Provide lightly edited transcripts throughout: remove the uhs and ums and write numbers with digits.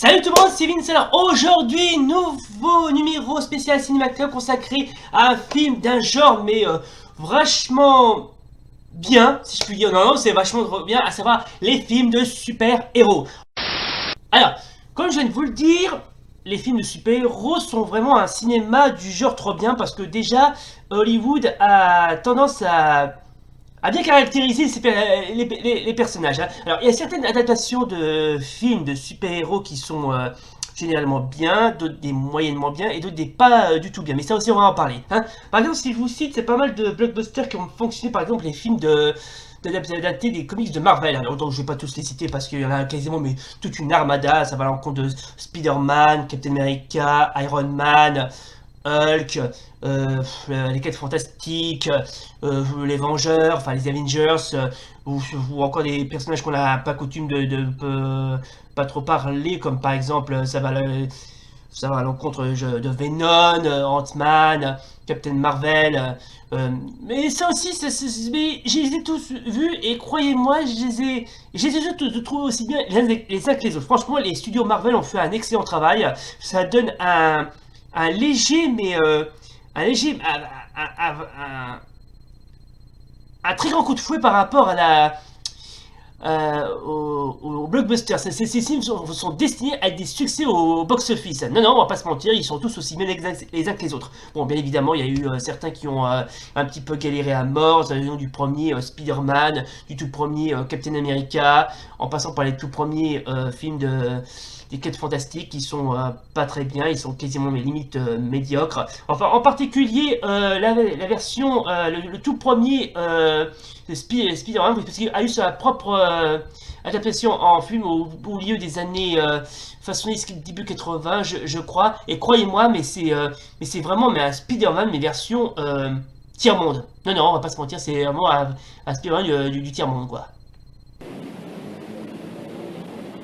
Salut tout le monde, c'est Vince. Alors aujourd'hui, nouveau numéro spécial Cinéma Club consacré à un film d'un genre mais vachement bien, si je puis dire. Non, c'est vachement bien, à savoir les films de super-héros. Alors, comme je viens de vous le dire, les films de super-héros sont vraiment un cinéma du genre trop bien parce que déjà, Hollywood a tendance à bien caractériser les personnages. Hein. Alors, il y a certaines adaptations de films de super-héros qui sont généralement bien, d'autres des moyennement bien, et d'autres des pas du tout bien. Mais ça aussi, on va en parler. Hein. Par exemple, si je vous cite, c'est pas mal de blockbusters qui ont fonctionné, par exemple, les films d'adapter des comics de Marvel. Alors, donc, je vais pas tous les citer parce qu'il y en a quasiment mais toute une armada. Ça va à l'encontre de Spider-Man, Captain America, Iron Man, Hulk, les 4 Fantastiques, les Vengeurs, enfin les Avengers, ou encore des personnages qu'on n'a pas coutume de pas trop parler, comme par exemple, ça va à l'encontre de Venom, Ant-Man, Captain Marvel. Mais ça aussi, mais je les ai tous vus et croyez-moi, je les ai tous trouvés aussi bien les uns que les autres. Franchement, les studios Marvel ont fait un excellent travail. Ça donne un léger, mais un léger, un très grand coup de fouet par rapport à au blockbuster. Ces films sont destinés à être des succès au box-office. Non, non, on va pas se mentir, ils sont tous aussi bien les uns que les autres. Bon, bien évidemment, il y a eu certains qui ont un petit peu galéré à mort, ça du premier Spider-Man, du tout premier Captain America, en passant par les tout premiers films des 4 fantastiques qui sont pas très bien, ils sont quasiment mes limites médiocres. Enfin, en particulier la version, le tout premier Spider-Man, parce qu'il a eu sa propre adaptation en film au milieu des années 70, début 80, je crois. Et croyez-moi, mais c'est vraiment un Spider-Man, mais version tiers-monde. Non, non, on va pas se mentir, c'est vraiment un Spider-Man du tiers-monde, quoi.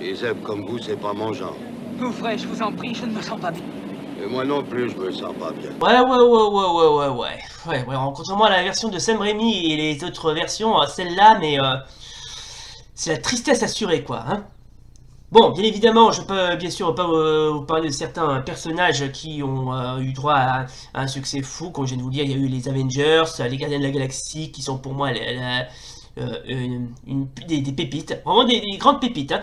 Les hommes comme vous, c'est pas mon genre. Ouvrez, je vous en prie, je ne me sens pas bien. Et moi non plus, je me sens pas bien. Ouais, contrairement à la version de Sam Raimi et les autres versions, celle-là, mais c'est la tristesse assurée, quoi, hein. Bon, bien évidemment, je peux bien sûr pas vous parler de certains personnages qui ont eu droit à un succès fou. Comme je viens de vous dire, il y a eu les Avengers, les Gardiens de la Galaxie, qui sont pour moi des pépites, vraiment des grandes pépites. Hein.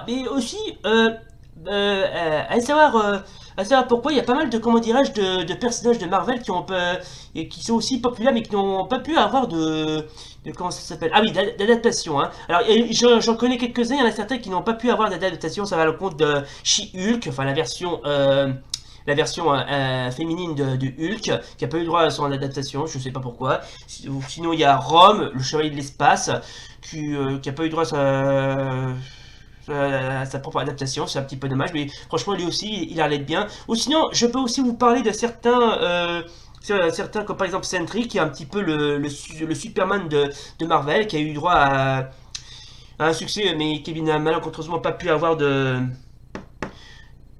Mais aussi, à savoir pourquoi il y a pas mal de, comment dirais-je, de personnages de Marvel et qui sont aussi populaires mais qui n'ont pas pu avoir comment ça s'appelle? Ah oui, d'adaptation. Hein. Alors, j'en connais quelques-uns, il y en a certains qui n'ont pas pu avoir d'adaptation, ça va à le compte de She-Hulk, enfin la version féminine de Hulk, qui n'a pas eu droit à son adaptation, je ne sais pas pourquoi. Sinon, il y a Rome, le chevalier de l'espace, qui n'a pas eu droit à sa propre adaptation, c'est un petit peu dommage, mais franchement, lui aussi, il allait bien. Ou sinon, je peux aussi vous parler de certains comme par exemple Sentry, qui est un petit peu le Superman de Marvel, qui a eu droit à un succès, mais qui n'a malencontreusement pas pu avoir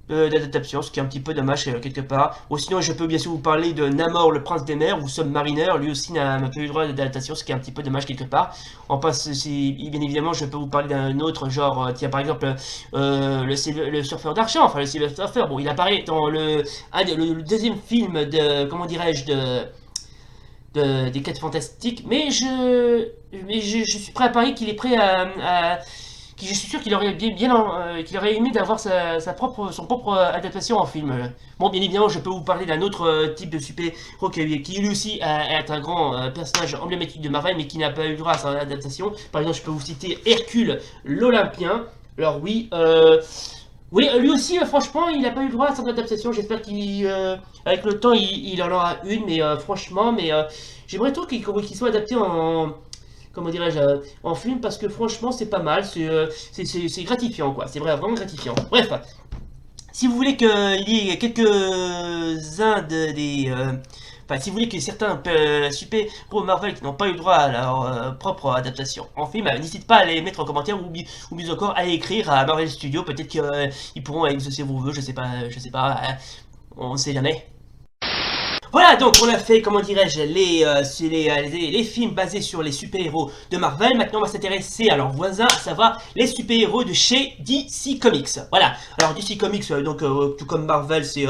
d'adaptation, ce qui est un petit peu dommage quelque part. Ou sinon, je peux bien sûr vous parler de Namor, le prince des mers, ou Submariner, lui aussi n'a pas eu droit d'adaptation, ce qui est un petit peu dommage quelque part. Bien évidemment, je peux vous parler d'un autre genre, tiens par exemple, le surfeur d'argent, enfin le Silver Surfer. Bon, il apparaît dans le deuxième film comment dirais-je, des 4 fantastiques, mais je suis prêt à parier qu'il est prêt je suis sûr qu'il aurait qu'il aurait aimé d'avoir son propre adaptation en film. Bon, bien évidemment, je peux vous parler d'un autre type de super-héros qui lui aussi est un grand personnage emblématique de Marvel, mais qui n'a pas eu droit à son adaptation. Par exemple, je peux vous citer Hercule, l'Olympien. Alors oui, oui, lui aussi, franchement, il n'a pas eu droit à son adaptation. J'espère avec le temps, il en aura une, mais franchement, j'aimerais trop qu'il soit adapté en, comment dirais-je, en film parce que franchement c'est pas mal, c'est gratifiant quoi, c'est vraiment gratifiant. Bref, si vous voulez qu'il y ait quelques-uns enfin, si vous voulez que certains super-héros Marvel qui n'ont pas eu droit à leur propre adaptation en film, n'hésitez pas à les mettre en commentaire ou mieux encore à écrire à Marvel Studios, peut-être qu'ils pourront exaucer vos vœux, je sais pas, on ne sait jamais. Voilà, donc on a fait, comment dirais-je, les films basés sur les super-héros de Marvel. Maintenant, on va s'intéresser à leurs voisins, à savoir les super-héros de chez DC Comics. Voilà, alors DC Comics, tout comme Marvel, c'est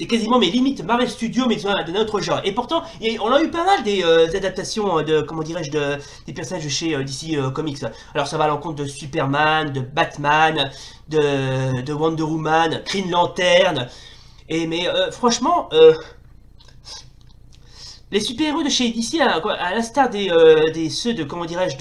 quasiment mes limites Marvel Studios, mais d'un autre genre. Et pourtant, on a eu pas mal des adaptations de, comment dirais-je, des personnages de chez DC Comics. Alors ça va à l'encontre de Superman, de Batman, de Wonder Woman, Green Lantern... mais franchement, les super-héros de chez DC, à l'instar des ceux de, comment dirais-je,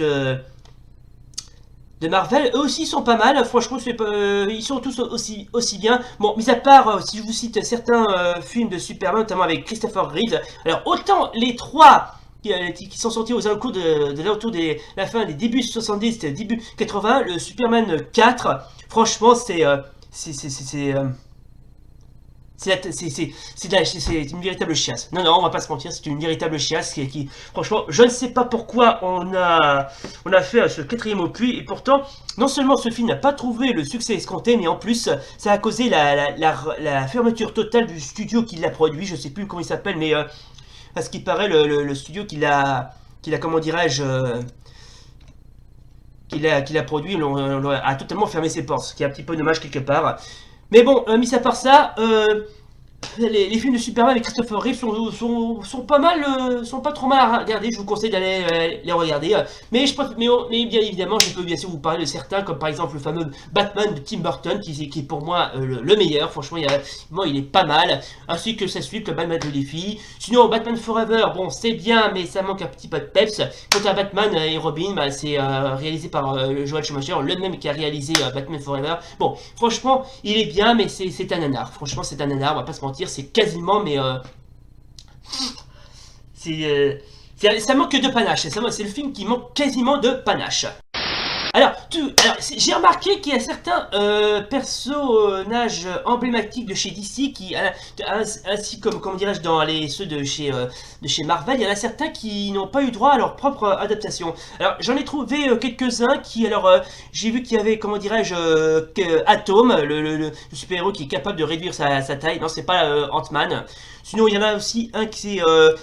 de Marvel, eux aussi sont pas mal. Franchement, ils sont tous aussi bien. Bon, mis à part, si je vous cite certains films de Superman, notamment avec Christopher Reeves. Alors, autant les trois qui sont sortis aux alentours de la fin des débuts 70, début 80, le Superman 4, franchement, c'est une véritable chiasse. Non, on va pas se mentir, c'est une véritable chiasse qui, franchement, je ne sais pas pourquoi on a fait ce quatrième opus, et pourtant, non seulement ce film n'a pas trouvé le succès escompté, mais en plus, ça a causé la fermeture totale du studio qui l'a produit. Je sais plus comment il s'appelle, mais à ce qui paraît, le studio qui l'a, comment dirais-je, qui l'a produit, a totalement fermé ses portes, ce qui est un petit peu dommage quelque part. Mais bon, mis à part ça, les films de Superman avec Christopher Reeve sont pas mal, sont pas trop mal à regarder. Je vous conseille d'aller les regarder. Mais bien évidemment, je peux bien sûr vous parler de certains, comme par exemple le fameux Batman de Tim Burton, qui est pour moi le meilleur. Franchement, il est pas mal. Ainsi que ça suit le Batman de défi. Sinon, Batman Forever, bon, c'est bien, mais ça manque un petit peu de peps. Quant à Batman et Robin, c'est réalisé par Joel Schumacher, le même qui a réalisé Batman Forever. Bon, franchement, il est bien, mais c'est un nanar. Franchement, c'est un nanar, on va pas se mentir, c'est quasiment, mais ça manque de panache. C'est le film qui manque quasiment de panache. Alors, j'ai remarqué qu'il y a certains personnages emblématiques de chez DC qui, ainsi comme comment dirais-je, dans ceux de chez Marvel, il y en a certains qui n'ont pas eu droit à leur propre adaptation. Alors, j'en ai trouvé quelques-uns qui, j'ai vu qu'il y avait, comment dirais-je, Atom, le super-héros qui est capable de réduire sa taille. Non, c'est pas Ant-Man. Sinon, il y en a aussi un qui c'est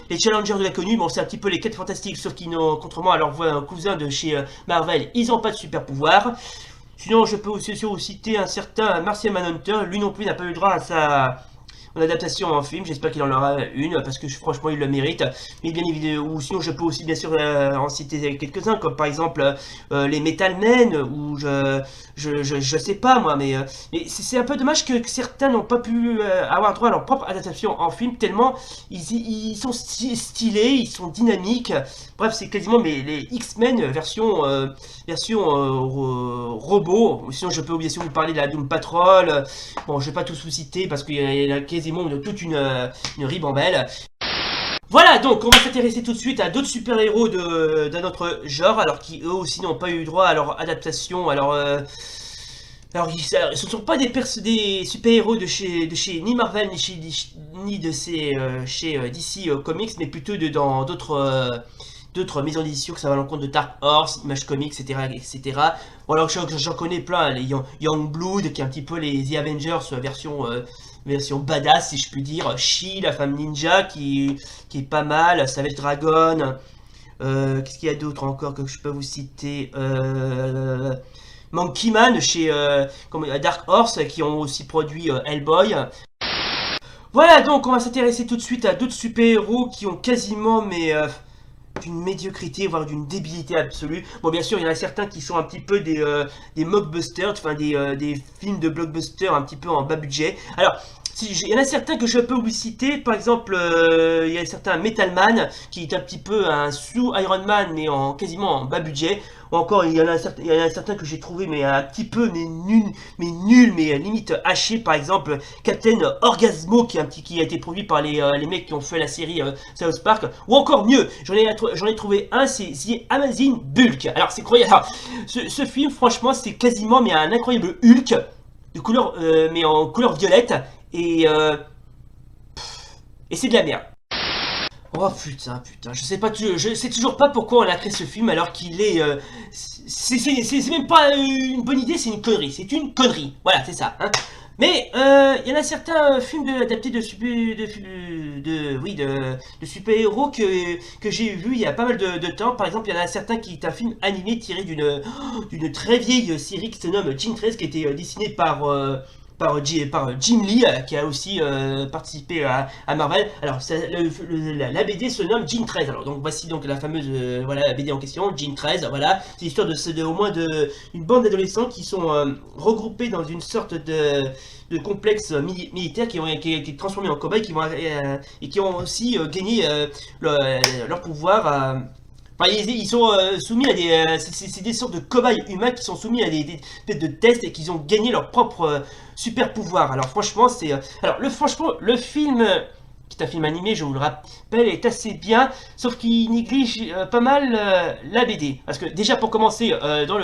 les Challengers de l'inconnu. Bon, c'est un petit peu les 4 fantastiques, sauf qu'ils n'ont, contrairement à leurs cousins de chez Marvel, ils n'ont pas de super pouvoir. Sinon, je peux aussi vous citer un certain Martian Manhunter. Lui non plus n'a pas eu droit à sa adaptation en film. J'espère qu'il en aura une, parce que franchement, il le mérite. Mais bien évidemment, ou sinon, je peux aussi bien sûr en citer quelques-uns, comme par exemple les Metal Men, ou je sais pas moi, mais c'est un peu dommage que certains n'ont pas pu avoir droit à leur propre adaptation en film, tellement ils sont stylés, ils sont dynamiques. Bref, c'est quasiment les X-Men version robot. Sinon, je peux bien sûr vous parler de la Doom Patrol. Bon, je vais pas tous vous citer parce qu'il y a quasiment toute une ribambelle. Voilà, donc on va s'intéresser tout de suite à d'autres super-héros d'un autre genre, alors qui eux aussi n'ont pas eu droit à leur adaptation. Alors ce ne sont pas des super-héros de chez ni Marvel ni chez DC Comics, mais plutôt dans d'autres maisons d'édition, que ça va à l'encontre de Dark Horse, Image Comics, etc. Bon, alors j'en connais plein, les Young Blood, qui est un petit peu les The Avengers version badass, si je puis dire. She, la femme ninja, qui est pas mal. Savage Dragon. Qu'est-ce qu'il y a d'autre encore que je peux vous citer? Monkey Man chez Dark Horse, qui ont aussi produit Hellboy. Voilà, donc on va s'intéresser tout de suite à d'autres super-héros qui ont quasiment d'une médiocrité, voire d'une débilité absolue. Bon, bien sûr, il y en a certains qui sont un petit peu des mockbusters, enfin des films de blockbusters un petit peu en bas budget. Alors, il y en a certains que je peux vous citer, par exemple, il y a certains Metal Man, qui est un petit peu un sous Iron Man, mais quasiment en bas budget. Ou encore, il y en a certains que j'ai trouvé, mais un petit peu, nul, mais limite haché. Par exemple, Captain Orgasmo, qui a été produit par les mecs qui ont fait la série South Park. Ou encore mieux, j'en ai trouvé un, c'est The Amazing Bulk. Alors, c'est croyable. Alors, ce film, franchement, c'est quasiment un incroyable Hulk, de couleur, mais en couleur violette. Et c'est de la merde. Oh putain, je sais toujours pas pourquoi on a créé ce film alors qu'il est... c'est même pas une bonne idée, c'est une connerie, voilà, c'est ça, hein. Mais il y en a certains films adaptés de super-héros que j'ai vu il y a pas mal de temps. Par exemple, il y en a certains qui est un film animé tiré d'une très vieille série qui se nomme Jean 13, qui a été dessiné par Jim Lee, qui a aussi participé à Marvel. Alors, la BD se nomme Jean 13. Alors, donc voici donc la fameuse voilà, la BD en question, Jean 13. Voilà, c'est l'histoire au moins une bande d'adolescents qui sont regroupés dans une sorte de complexe militaire qui est transformé en cobayes et qui ont aussi gagné leur pouvoir. Enfin, ils sont soumis à c'est des sortes de cobayes humains qui sont soumis à des de tests et qui ont gagné leur propre super pouvoir. Alors franchement, franchement, le film, qui est un film animé, je vous le rappelle, est assez bien, sauf qu'il néglige pas mal la BD. Parce que déjà pour commencer, dans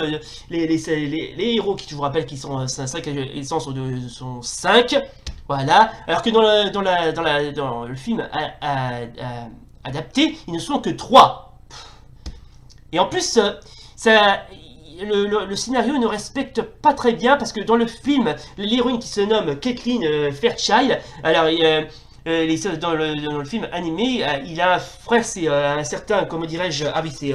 les héros qui, je vous rappelle, qui sont 5, ils sont 5. Voilà, alors que dans le film adapté, ils ne sont que 3. Et en plus, le scénario ne respecte pas très bien parce que dans le film, l'héroïne qui se nomme Caitlin Fairchild, alors dans le film animé, il a un frère, c'est un certain, comment dirais-je, ah oui, c'est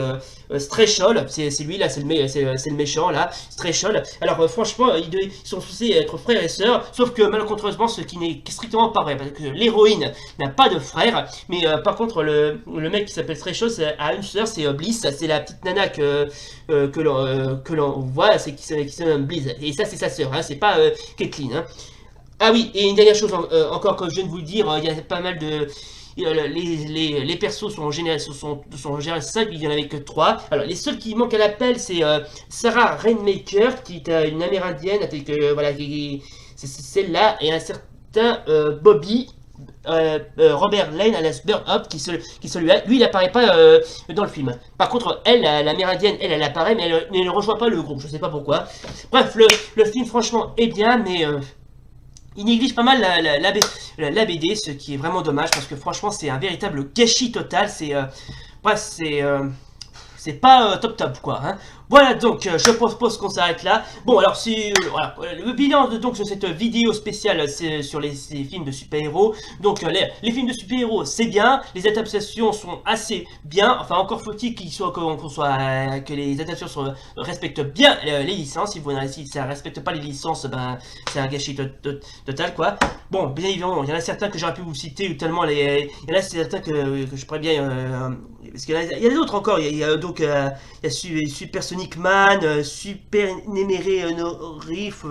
Strachol, c'est lui là, c'est le méchant là, Strachol. Alors franchement, ils sont censés être frères et sœurs, sauf que malencontreusement, ce qui n'est strictement pas vrai, parce que l'héroïne n'a pas de frère, mais par contre, le mec qui s'appelle Strachol a une sœur, c'est Bliss, c'est la petite nana que l'on voit, qui se nomme Bliss, et ça c'est sa sœur, hein, c'est pas Caitlin, hein. Ah oui, et une dernière chose encore que je viens de vous le dire, il y a pas mal de... Les persos sont en général 5, il n'y en avait que 3. Alors les seuls qui manquent à l'appel, c'est Sarah Rainmaker, qui est une amérindienne, voilà, c'est celle-là, et un certain Bobby Robert Lane alias Burn Up, qui celui-là, lui il apparaît pas dans le film. Par contre, elle, l'amérindienne, elle apparaît, mais elle ne rejoint pas le groupe, je sais pas pourquoi. Bref, le film franchement est bien, mais... il néglige pas mal la BD, ce qui est vraiment dommage parce que franchement c'est un véritable gâchis total. C'est pas top quoi. Hein. Voilà donc je propose qu'on s'arrête là. Bon alors voilà, le bilan donc sur cette vidéo spéciale sur ces films de super-héros. Donc les films de super-héros c'est bien, les adaptations sont assez bien. Enfin encore faut-il que les adaptations respectent bien les licences. Si ça respecte pas les licences, ben c'est un gâchis total quoi. Bon bien évidemment il y en a certains que j'aurais pu vous citer ou tellement il y en a certains que je pourrais bien parce qu'il y a d'autres encore. Il y a Super Sonic Man, Super Néméré Norif,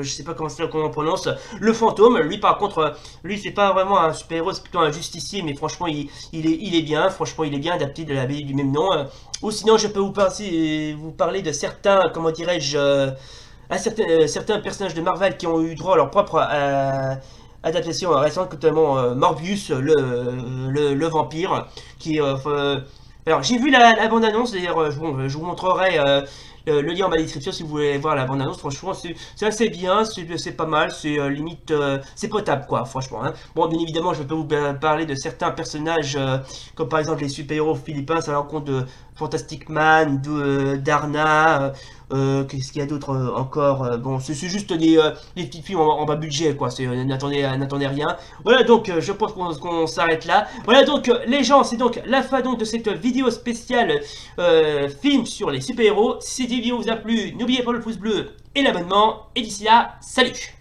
je sais pas comment on prononce, le fantôme, lui par contre, lui c'est pas vraiment un super héros, c'est plutôt un justicier, mais franchement il est bien, franchement il est bien adapté de la BD du même nom. Ou sinon je peux vous parler de certains, comment dirais-je, certains personnages de Marvel qui ont eu droit à leur propre adaptation récente, notamment Morbius, le vampire, qui alors j'ai vu la bande-annonce, d'ailleurs je vous montrerai le lien en bas de la description si vous voulez voir la bande-annonce. Franchement c'est assez bien, c'est pas mal, c'est limite, c'est potable quoi, franchement. Hein. Bon bien évidemment je peux vous parler de certains personnages, comme par exemple les super-héros philippins, ça va en compte de Fantastic Man, Darna, qu'est-ce qu'il y a d'autre encore, bon c'est juste des petits films en bas budget quoi, n'attendez rien. Voilà donc je pense qu'on s'arrête là. Voilà donc les gens, c'est donc la fin donc de cette vidéo spéciale film sur les super-héros. Si cette vidéo vous a plu, n'oubliez pas le pouce bleu et l'abonnement, et d'ici là, salut!